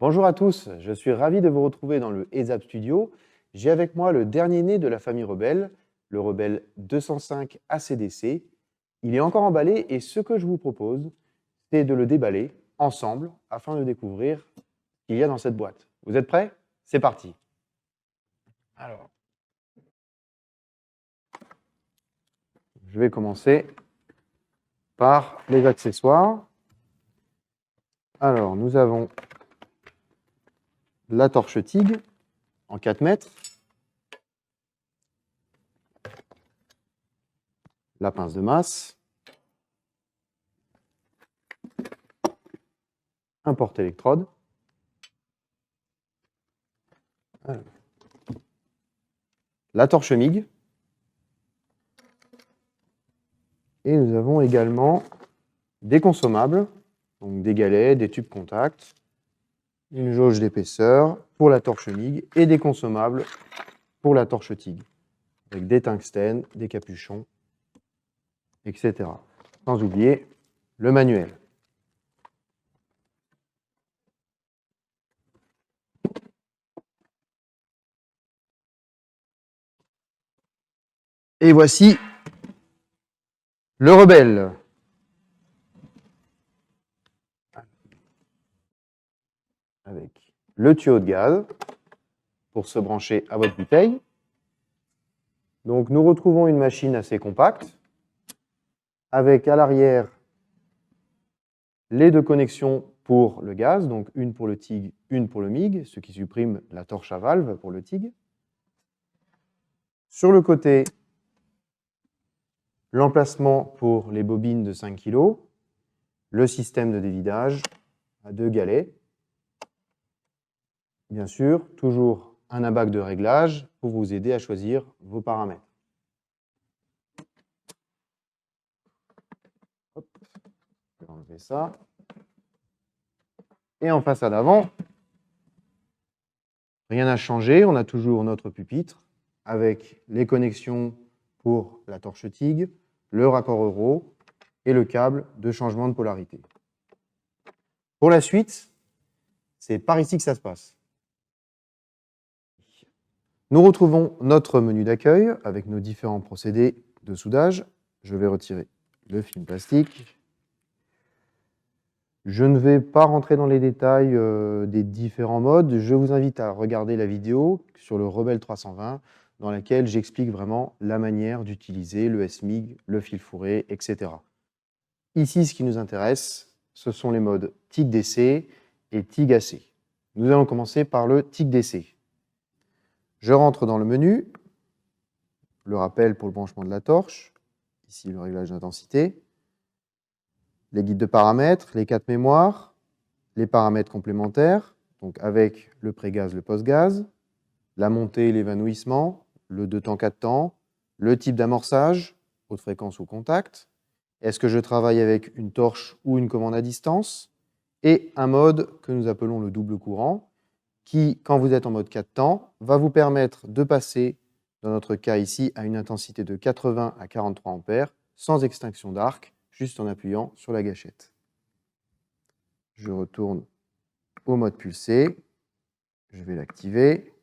Bonjour à tous, je suis ravi de vous retrouver dans le ESAP Studio. J'ai avec moi le dernier né de la famille Rebelle, le Rebelle 205 ACDC. Il est encore emballé et ce que je vous propose, c'est de le déballer ensemble afin de découvrir ce qu'il y a dans cette boîte. Vous êtes prêts? C'est parti. Alors, je vais commencer par les accessoires. Alors, nous avons la torche TIG en 4 mètres, la pince de masse, un porte-électrode, la torche MIG, et nous avons également des consommables, donc des galets, des tubes contact, une jauge d'épaisseur pour la torche MIG et des consommables pour la torche TIG, avec des tungstènes, des capuchons, etc. Sans oublier le manuel. Et voici le Rebelle. Avec le tuyau de gaz pour se brancher à votre bouteille. Donc nous retrouvons une machine assez compacte avec à l'arrière les deux connexions pour le gaz, donc une pour le TIG, une pour le MIG, ce qui supprime la torche à valve pour le TIG. Sur le côté, l'emplacement pour les bobines de 5 kg, le système de dévidage à 2 galets. Bien sûr, toujours un abac de réglage pour vous aider à choisir vos paramètres. Hop, je vais enlever ça. Et en façade avant, rien n'a changé, on a toujours notre pupitre avec les connexions pour la torche TIG, le raccord euro et le câble de changement de polarité. Pour la suite, c'est par ici que ça se passe. Nous retrouvons notre menu d'accueil avec nos différents procédés de soudage. Je vais retirer le film plastique. Je ne vais pas rentrer dans les détails des différents modes. Je vous invite à regarder la vidéo sur le Rebelle 320 dans laquelle j'explique vraiment la manière d'utiliser le SMIG, le fil fourré, etc. Ici, ce qui nous intéresse, ce sont les modes TIG DC et TIG AC. Nous allons commencer par le TIG DC. Je rentre dans le menu, le rappel pour le branchement de la torche, ici le réglage d'intensité, les guides de paramètres, les 4 mémoires, les paramètres complémentaires, donc avec le pré-gaz, le post-gaz, la montée et l'évanouissement, le 2 temps, 4 temps, le type d'amorçage, haute fréquence ou contact, est-ce que je travaille avec une torche ou une commande à distance, et un mode que nous appelons le double courant, qui, quand vous êtes en mode 4 temps, va vous permettre de passer, dans notre cas ici, à une intensité de 80 à 43 ampères, sans extinction d'arc, juste en appuyant sur la gâchette. Je retourne au mode pulsé, je vais l'activer.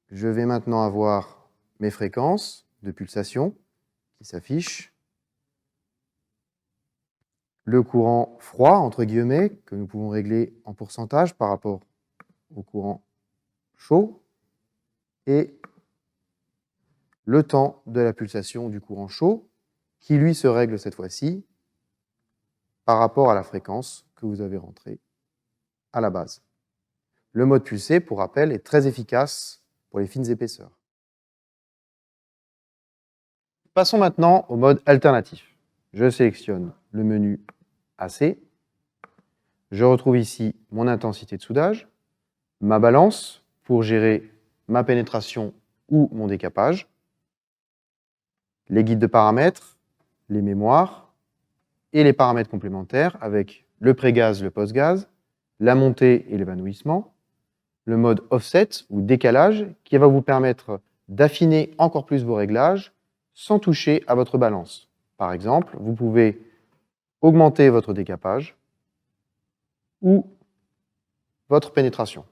Je vais maintenant avoir mes fréquences de pulsation qui s'affichent. Le courant froid, entre guillemets, que nous pouvons régler en pourcentage par rapport au courant chaud. Et le temps de la pulsation du courant chaud, qui lui se règle cette fois-ci par rapport à la fréquence que vous avez rentrée à la base. Le mode pulsé, pour rappel, est très efficace pour les fines épaisseurs. Passons maintenant au mode alternatif. Je sélectionne le menu AC. Je retrouve ici mon intensité de soudage, ma balance pour gérer ma pénétration ou mon décapage, les guides de paramètres, les mémoires et les paramètres complémentaires avec le pré-gaz, le post-gaz, la montée et l'évanouissement, le mode offset ou décalage qui va vous permettre d'affiner encore plus vos réglages sans toucher à votre balance. Par exemple, vous pouvez augmenter votre décapage ou votre pénétration.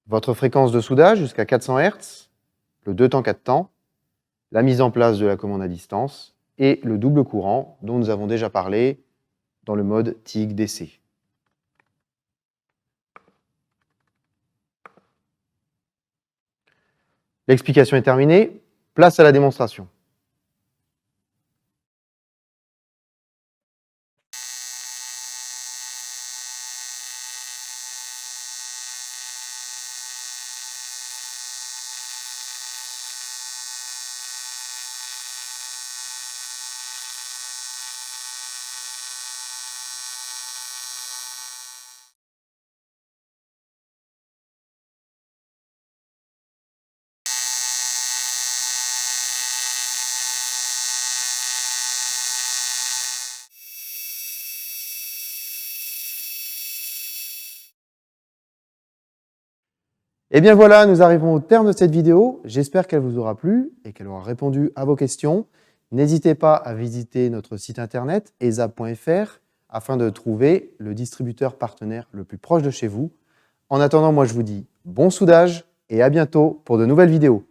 Votre fréquence de soudage jusqu'à 400 Hz, le 2 temps 4 temps, la mise en place de la commande à distance et le double courant dont nous avons déjà parlé dans le mode TIG DC. L'explication est terminée, place à la démonstration. Et bien voilà, nous arrivons au terme de cette vidéo. J'espère qu'elle vous aura plu et qu'elle aura répondu à vos questions. N'hésitez pas à visiter notre site internet esa.fr afin de trouver le distributeur partenaire le plus proche de chez vous. En attendant, moi je vous dis bon soudage et à bientôt pour de nouvelles vidéos.